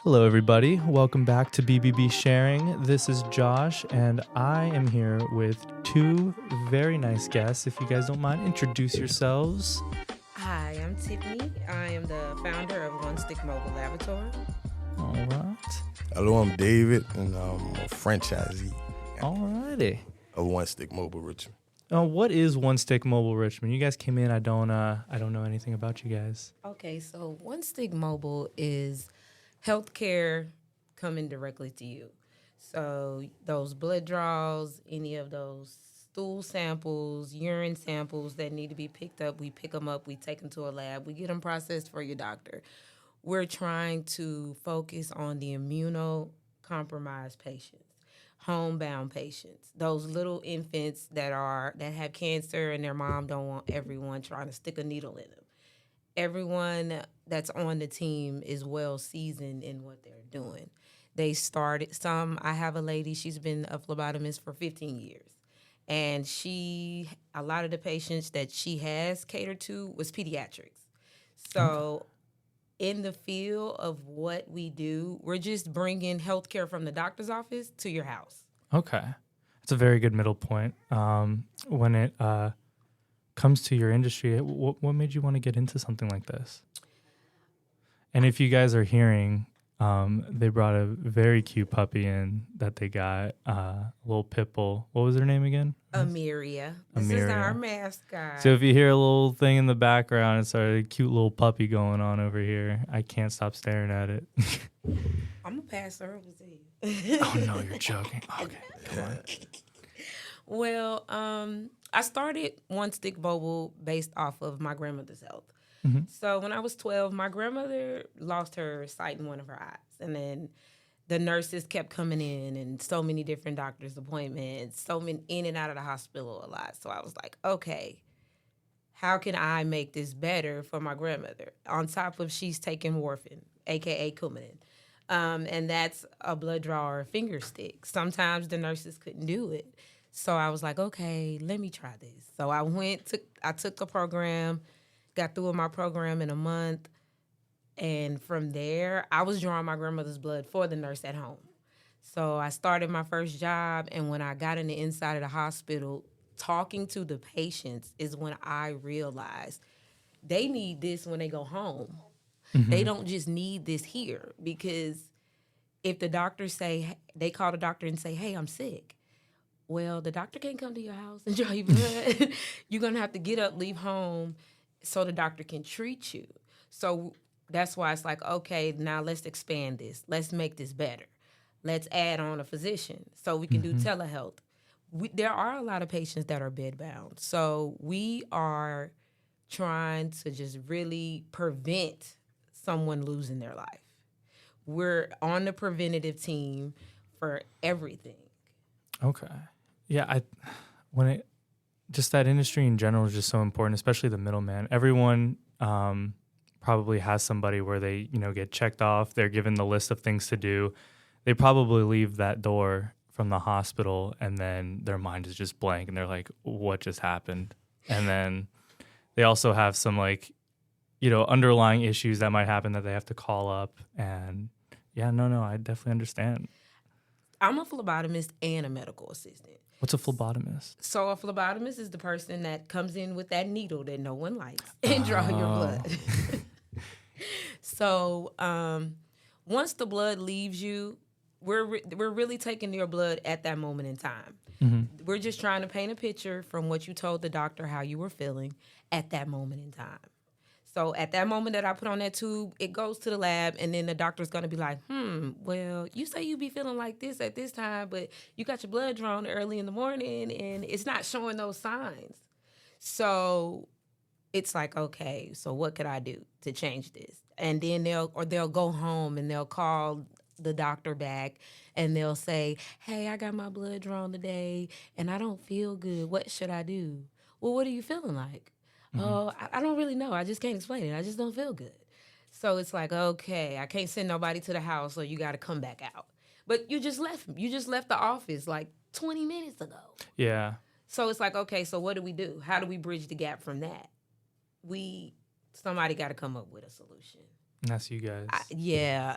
Hello, everybody. Welcome back to BBB Sharing. This is Josh, and I am here with two very nice guests. If you guys don't mind, introduce yourselves. Hi, I'm Tiffany. I am the founder of Stikk Mobile Laboratory. All right. Hello, I'm David, and I'm a franchisee All righty. of Stikk Mobile Richmond. What is Stikk Mobile Richmond? You guys came in. I don't know anything about you guys. Okay, so Stikk Mobile is healthcare coming directly to you. So those blood draws, any of those stool samples, urine samples that need to be picked up, we pick them up, we take them to a lab, we get them processed for your doctor. We're trying to focus on the immunocompromised patients, homebound patients, those little infants that have cancer and their mom don't want everyone trying to stick a needle in them. Everyone that's on the team is well seasoned in what they're doing. They started I have a lady, she's been a phlebotomist for 15 years. And a lot of the patients that she has catered to was pediatrics. So in the field of what we do, we're just bringing healthcare from the doctor's office to your house. Okay. That's a very good middle point. When it comes to your industry, what made you want to get into something like this? And if you guys are hearing, they brought a very cute puppy in that they got, a little pit bull. What was her name again? Amiria. This is our mascot. So if you hear a little thing in the background, it's a cute little puppy going on over here. I can't stop staring at it. I'm going to pass her over to you. Oh, no, you're joking. Okay, come on. Well, I started Stikk Mobile based off of my grandmother's health. Mm-hmm. So when I was 12, my grandmother lost her sight in one of her eyes. And then the nurses kept coming in and so many different doctor's appointments, so many in and out of the hospital a lot. So I was like, okay, how can I make this better for my grandmother? On top of she's taking warfarin, a.k.a. Coumadin. And that's a blood draw or a finger stick. Sometimes the nurses couldn't do it. So I was like, okay, let me try this. So I took the program, got through with my program in a month. And from there, I was drawing my grandmother's blood for the nurse at home. So I started my first job. And when I got in the inside of the hospital, talking to the patients is when I realized they need this when they go home. Mm-hmm. They don't just need this here, because if the doctors they call the doctor and say, hey, I'm sick. Well, the doctor can't come to your house and draw your blood. You're going to have to get up, leave home so the doctor can treat you. So that's why it's like, okay, now let's expand this. Let's make this better. Let's add on a physician so we can do telehealth. There are a lot of patients that are bedbound. So we are trying to just really prevent someone losing their life. We're on the preventative team for everything. Okay. Yeah, just that industry in general is just so important, especially the middleman. Everyone probably has somebody where they, get checked off. They're given the list of things to do. They probably leave that door from the hospital and then their mind is just blank and they're like, what just happened? And then they also have some underlying issues that might happen that they have to call up. And I definitely understand. I'm a phlebotomist and a medical assistant. What's a phlebotomist? So a phlebotomist is the person that comes in with that needle that no one likes and draw your blood. So once the blood leaves you, we're really taking your blood at that moment in time. Mm-hmm. We're just trying to paint a picture from what you told the doctor how you were feeling at that moment in time. So at that moment that I put on that tube, it goes to the lab, and then the doctor's going to be like, well, you say you be feeling like this at this time, but you got your blood drawn early in the morning, and it's not showing those signs. So it's like, okay, so what could I do to change this? And then they'll go home, and they'll call the doctor back, and they'll say, hey, I got my blood drawn today, and I don't feel good. What should I do? Well, what are you feeling like? Mm-hmm. Oh, I don't really know. I just can't explain it. I just don't feel good. So it's like, okay, I can't send nobody to the house, so you got to come back out. But you just left the office like 20 minutes ago. Yeah. So it's like, okay, so what do we do? How do we bridge the gap from that? Somebody got to come up with a solution. And that's you guys. Yeah.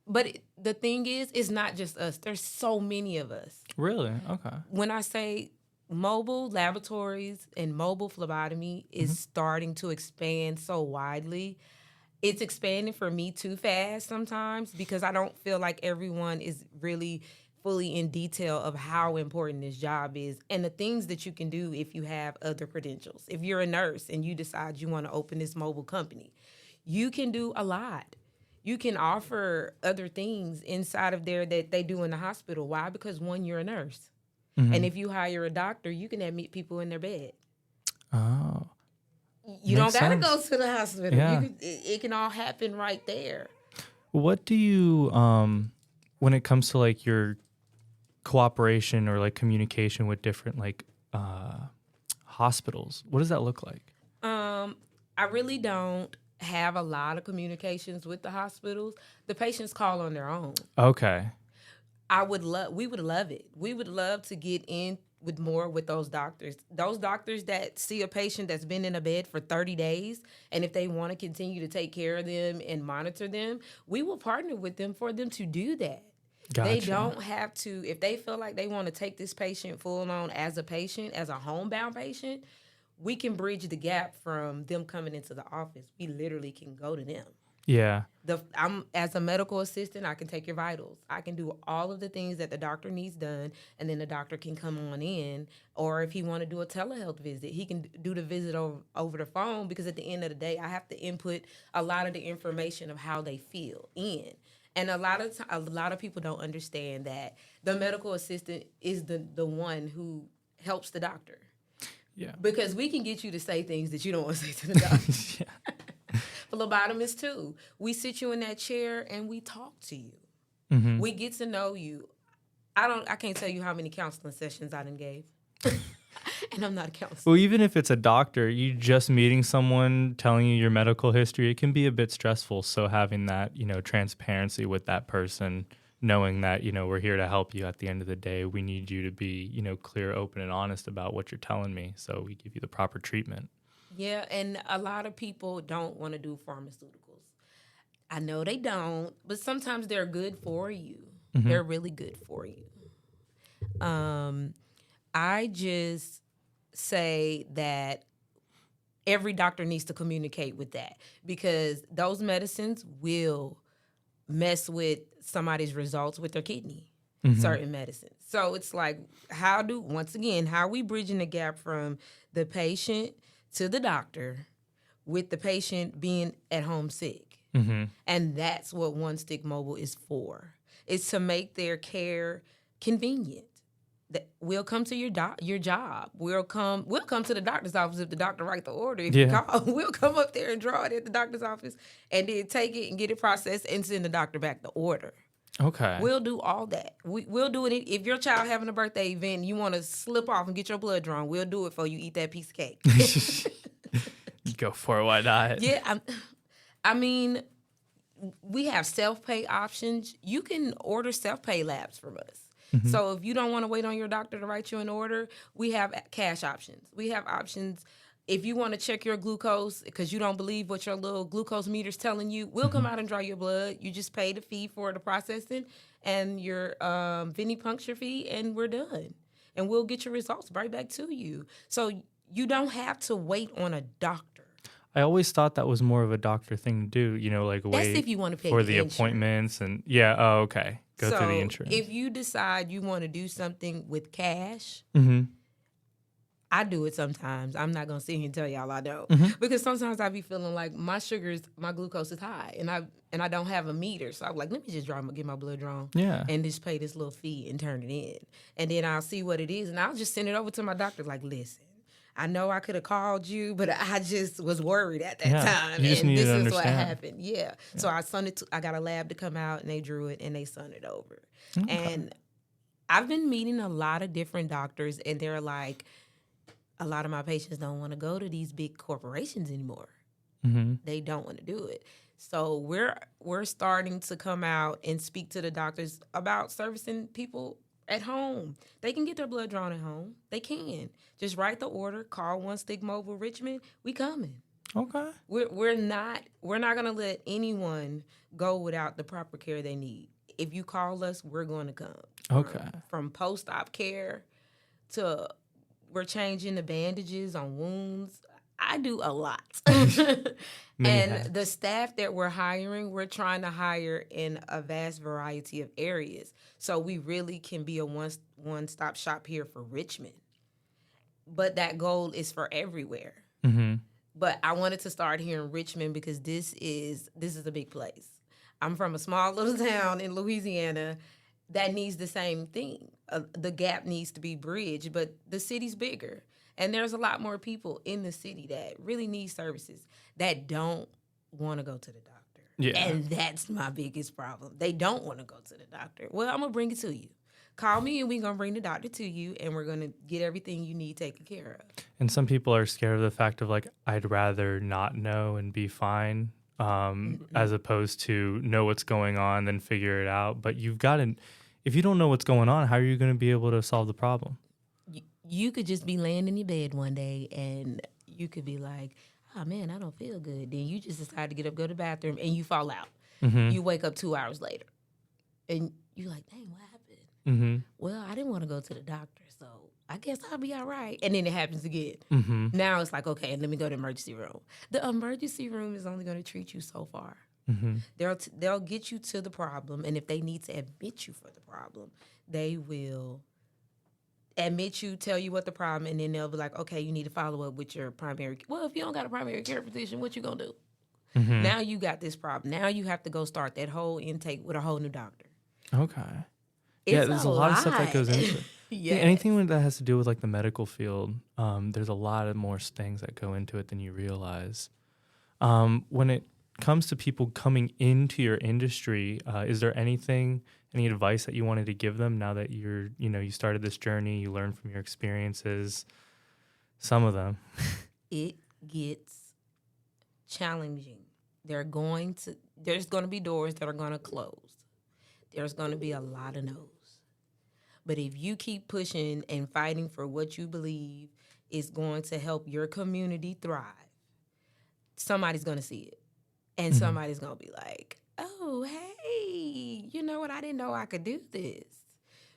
But the thing is, it's not just us. There's so many of us. Really? Okay. When I say mobile laboratories and mobile phlebotomy is starting to expand so widely, it's expanding for me too fast sometimes because I don't feel like everyone is really fully in detail of how important this job is and the things that you can do if you have other credentials. If you're a nurse and you decide you want to open this mobile company, you can do a lot. You can offer other things inside of there that they do in the hospital. Why? Because one, you're a nurse. And if you hire a doctor, you can admit people in their bed. Oh. You don't Makes got to sense. go to the hospital. Yeah. It can all happen right there. What do you, when it comes to like your cooperation or like communication with different like hospitals, what does that look like? I really don't have a lot of communications with the hospitals. The patients call on their own. Okay. We would love it. We would love to get in with more with those doctors. Those doctors that see a patient that's been in a bed for 30 days, and if they want to continue to take care of them and monitor them, we will partner with them for them to do that. Gotcha. They don't have to, if they feel like they want to take this patient full on as a patient, as a homebound patient, we can bridge the gap from them coming into the office. We literally can go to them. Yeah. I'm as a medical assistant, I can take your vitals. I can do all of the things that the doctor needs done, and then the doctor can come on in. Or if he want to do a telehealth visit, he can do the visit over the phone, because at the end of the day, I have to input a lot of the information of how they feel in. And a lot of people don't understand that the medical assistant is the one who helps the doctor. Yeah. Because we can get you to say things that you don't want to say to the doctor. Yeah. Phlebotomists too. We sit you in that chair and we talk to you. We get to know you. I can't tell you how many counseling sessions I done gave. And I'm not a counselor. Well, even if it's a doctor, you just meeting someone, telling you your medical history, it can be a bit stressful. So having that, transparency with that person, knowing that, we're here to help you at the end of the day, we need you to be, clear, open, and honest about what you're telling me, so we give you the proper treatment. Yeah, and a lot of people don't want to do pharmaceuticals. I know they don't, but sometimes they're good for you. They're really good for you. I just say that every doctor needs to communicate with that, because those medicines will mess with somebody's results with their kidney, certain medicines. So it's like, how are we bridging the gap from the patient to the doctor with the patient being at home sick? And that's what One Stikk Mobile is for. It's to make their care convenient. We'll come to your job. We'll come to the doctor's office if the doctor write the order. If you call, we'll come up there and draw it at the doctor's office, and then take it and get it processed and send the doctor back the order. Okay. We'll do all that. We'll do it. If your child having a birthday event and you want to slip off and get your blood drawn, we'll do it before you eat that piece of cake. Go for it. Why not? Yeah, I mean, we have self-pay options. You can order self-pay labs from us. So if you don't want to wait on your doctor to write you an order, we have cash options. We have options. If you want to check your glucose because you don't believe what your little glucose meter's telling you, we'll come out and draw your blood. You just pay the fee for the processing and your venipuncture fee, and we're done. And we'll get your results right back to you. So you don't have to wait on a doctor. I always thought that was more of a doctor thing to do, like That's wait if you want to pay for the the insurance. appointments and okay. Go through the insurance. If you decide you want to do something with cash, I do it sometimes. I'm not gonna sit here and tell y'all I don't, because sometimes I be feeling like my glucose is high, and I don't have a meter. So I'm like, let me just get my blood drawn, and just pay this little fee and turn it in, and then I'll see what it is, and I'll just send it over to my doctor. Like, listen, I know I could have called you, but I just was worried at that time, you just and this to is understand. what happened. Yeah. So I got a lab to come out, and they drew it, and they sent it over. Okay. And I've been meeting a lot of different doctors, and they're like, a lot of my patients don't want to go to these big corporations anymore. They don't want to do it. So we're starting to come out and speak to the doctors about servicing people at home. They can get their blood drawn at home. They can. Just write the order, call One Stikk Mobile Richmond, we coming. Okay. We're not going to let anyone go without the proper care they need. If you call us, we're going to come. Okay. From post-op care to we're changing the bandages on wounds. I do a lot. And the staff that we're hiring, we're trying to hire in a vast variety of areas. So we really can be a one-stop shop here for Richmond. But that goal is for everywhere. Mm-hmm. But I wanted to start here in Richmond because this is a big place. I'm from a small little town in Louisiana that needs the same thing. The gap needs to be bridged, but the city's bigger. And there's a lot more people in the city that really need services that don't want to go to the doctor. Yeah. And that's my biggest problem. They don't want to go to the doctor. Well, I'm going to bring it to you. Call me and we're going to bring the doctor to you and we're going to get everything you need taken care of. And some people are scared of the fact of like, I'd rather not know and be fine as opposed to know what's going on and figure it out. But you've got to, if you don't know what's going on, how are you going to be able to solve the problem? You could just be laying in your bed one day and you could be like, oh man, I don't feel good. Then you just decide to get up, go to the bathroom, and you fall out. Mm-hmm. You wake up 2 hours later. And you're like, dang, what happened? Mm-hmm. Well, I didn't want to go to the doctor, so I guess I'll be all right. And then it happens again. Mm-hmm. Now it's like, okay, let me go to the emergency room. The emergency room is only going to treat you so far. Mm-hmm. They'll get you to the problem, and if they need to admit you for the problem, they will admit you, tell you what the problem, and then they'll be like, okay, you need to follow up with your primary. Well, if you don't got a primary care physician, what you gonna do? Mm-hmm. Now you got this problem. Now you have to go start that whole intake with a whole new doctor. Okay. It's there's a lot of stuff that goes into it. Yeah. Anything that has to do with like the medical field, there's a lot of more things that go into it than you realize. When it comes to people coming into your industry, is there any advice that you wanted to give them now that you started this journey, you learned from your experiences, some of them? It gets challenging. There's going to be doors that are going to close. There's going to be a lot of no's. But if you keep pushing and fighting for what you believe is going to help your community thrive, somebody's going to see it. And somebody's going to be like, oh, hey, you know what? I didn't know I could do this.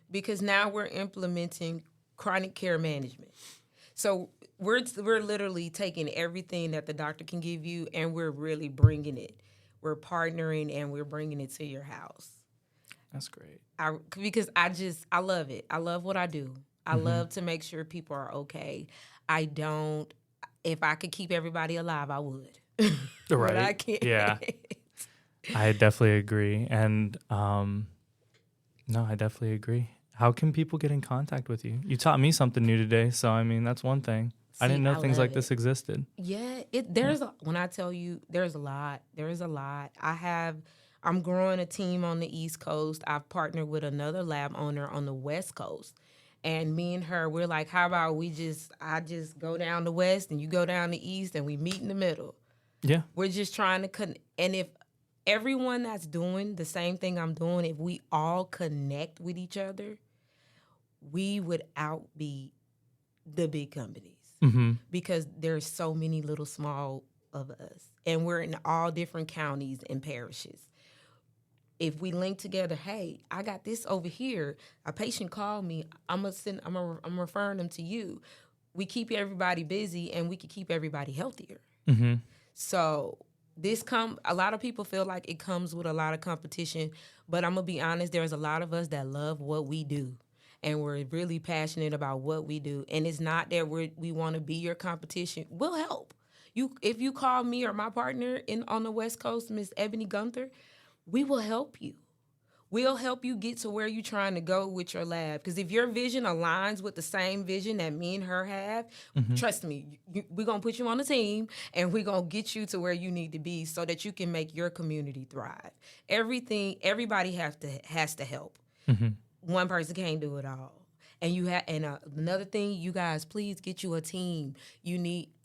Because now we're implementing chronic care management. So we're literally taking everything that the doctor can give you and we're really bringing it. We're partnering and we're bringing it to your house. That's great. Because I love it. I love what I do. I love to make sure people are okay. If I could keep everybody alive, I would. Right. But I can't. Yeah. I definitely agree. And no, I definitely agree. How can people get in contact with you? You taught me something new today. So, I mean, that's one thing. I didn't know things like this existed. Yeah. When I tell you, there's a lot. There's a lot. I'm growing a team on the East Coast. I've partnered with another lab owner on the West Coast. And me and her, we're like, how about I just go down the West and you go down the East and we meet in the middle. Yeah. We're just trying to connect. And if everyone that's doing the same thing I'm doing, if we all connect with each other, we would outbeat the big companies. Mm-hmm. Because there's so many little small of us. And we're in all different counties and parishes. If we link together, hey, I got this over here. A patient called me. I'm referring them to you. We keep everybody busy and we can keep everybody healthier. Mm-hmm. So a lot of people feel like it comes with a lot of competition, but I'm gonna be honest, there's a lot of us that love what we do. And we're really passionate about what we do. And it's not that we want to be your competition. We'll help. If you call me or my partner on the West Coast, Miss Ebony Gunther, we will help you. We'll help you get to where you're trying to go with your lab. Because if your vision aligns with the same vision that me and her have, trust me, we're going to put you on a team and we're going to get you to where you need to be so that you can make your community thrive. Everybody has to help. Mm-hmm. One person can't do it all. And another thing, you guys, please get you a team.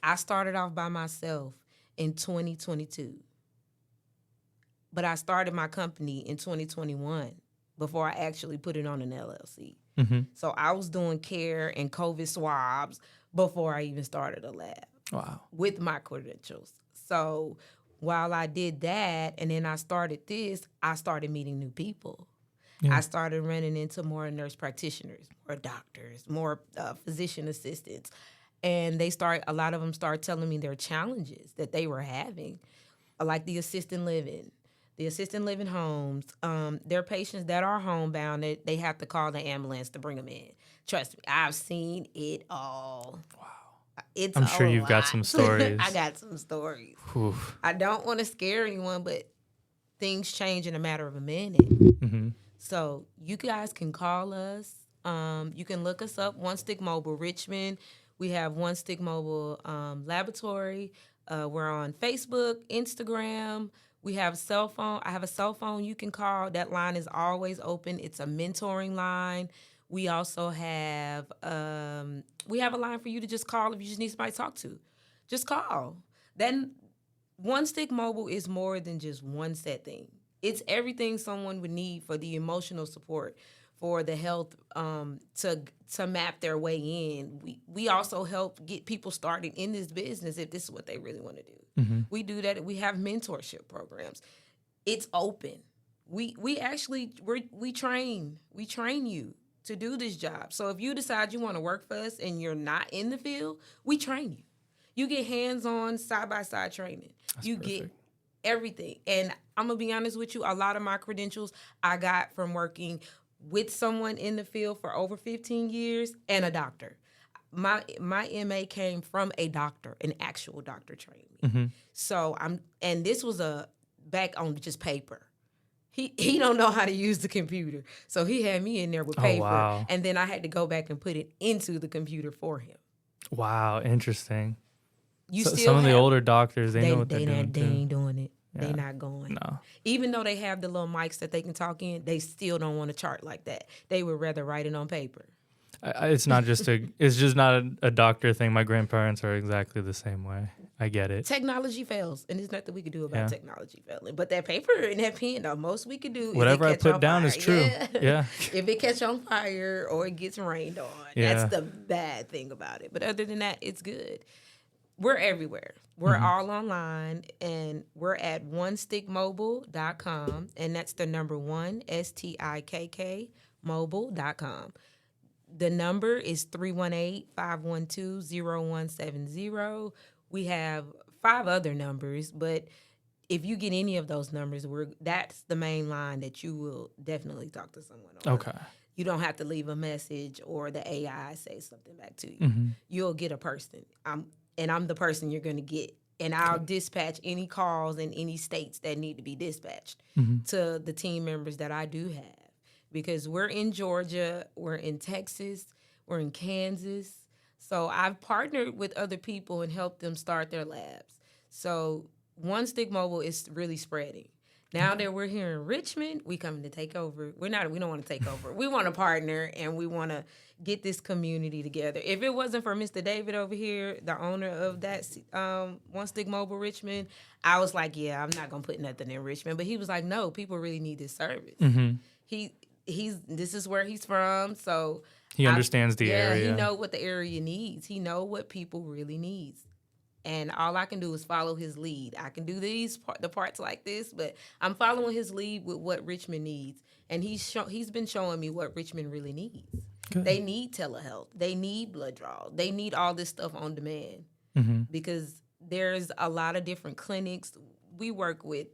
I started off by myself in 2022. But I started my company in 2021 before I actually put it on an LLC. Mm-hmm. So I was doing care and COVID swabs before I even started a lab. Wow. with my credentials. So while I did that and then I started this, I started meeting new people. Yeah. I started running into more nurse practitioners, more doctors, more physician assistants. And a lot of them started telling me their challenges that they were having, like the assisted living homes. Their patients that are homebound, they have to call the ambulance to bring them in. Trust me, I've seen it all. Wow. It's I'm sure a you've got lot. some stories. I got some stories. Whew. I don't want to scare anyone, but things change in a matter of a minute. Mm-hmm. So you guys can call us. You can look us up, One Stikk Mobile Richmond. We have One Stikk Mobile Laboratory. We're on Facebook, Instagram. We have cell phone. I have a cell phone you can call. That line is always open. It's a mentoring line. We also have a line for you to just call if you just need somebody to talk to. Just call. Then One Stikk Mobile is more than just one set thing. It's everything someone would need for the emotional support, for the health, to map their way in. We also help get people started in this business if this is what they really want to do. Mm-hmm. We do that. We have mentorship programs. It's open. We train you to do this job. So if you decide you want to work for us and you're not in the field, we train you. You get hands-on, side-by-side training. That's you perfect. get everything. And I'm going to be honest with you, a lot of my credentials I got from working with someone in the field for over 15 years and a doctor. My MA came from a doctor, an actual doctor trained me. Mm-hmm. So and this was back on just paper. He don't know how to use the computer. So he had me in there with paper. Oh, wow. And then I had to go back and put it into the computer for him. Wow, interesting. Still some of the older doctors, they know what they're doing. They ain't doing it. Yeah. They not going. No. Even though they have the little mics that they can talk in, they still don't want to chart like that. They would rather write it on paper. It's not just it's just not a doctor thing. My grandparents are exactly the same way. I get it. Technology fails, and there's nothing we can do about Yeah. technology failing. But that paper and that pen, the most we can do Whatever I is put down is true. Yeah. If it catch on fire or it gets rained on, Yeah. that's the bad thing about it. But other than that, it's good. We're everywhere. We're all online, and we're at onestickmobile.com, and that's the number 1, STIKK, mobile.com. The number is 318-512-0170. We have 5 other numbers, but if you get any of those numbers, that's the main line that you will definitely talk to someone on. Okay. You don't have to leave a message or the AI say something back to you. Mm-hmm. You'll get a person. I'm the person you're going to get. And I'll dispatch any calls in any states that need to be dispatched to the team members that I do have. Because we're in Georgia, we're in Texas, we're in Kansas. So I've partnered with other people and helped them start their labs. So One Stikk Mobile is really spreading. Now that we're here in Richmond, we coming to take over. We don't want to take over. We want to partner, and we want to get this community together. If it wasn't for Mr. David over here, the owner of that One Stikk Mobile Richmond, I was like, yeah, I'm not going to put nothing in Richmond. But he was like, no, people really need this service. Mm-hmm. This is where he's from, so He understands the area. He know what the area needs. He know what people really needs. And all I can do is follow his lead. I can do the parts like this, but I'm following his lead with what Richmond needs. And he's been showing me what Richmond really needs. Good. They need telehealth. They need blood draw. They need all this stuff on demand because there's a lot of different clinics. We work with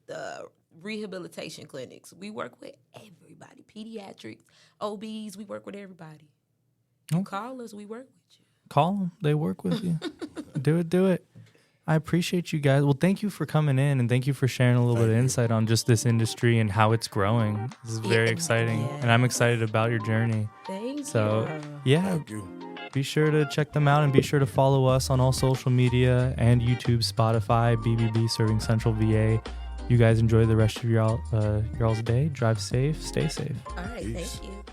rehabilitation clinics. We work with everybody, pediatrics, OBs. We work with everybody. Okay. Call us. We work with you. Call them. They work with you. Do it. I appreciate you guys. Well, thank you for coming in, and thank you for sharing a little bit of insight on just this industry and how it's growing. This is very exciting, and I'm excited about your journey. Thank you. Thank you. Be sure to check them out, and be sure to follow us on all social media and YouTube, Spotify, BBB Serving Central VA. You guys enjoy the rest of y'all's day. Drive safe. Stay safe. All right. Peace. Thank you.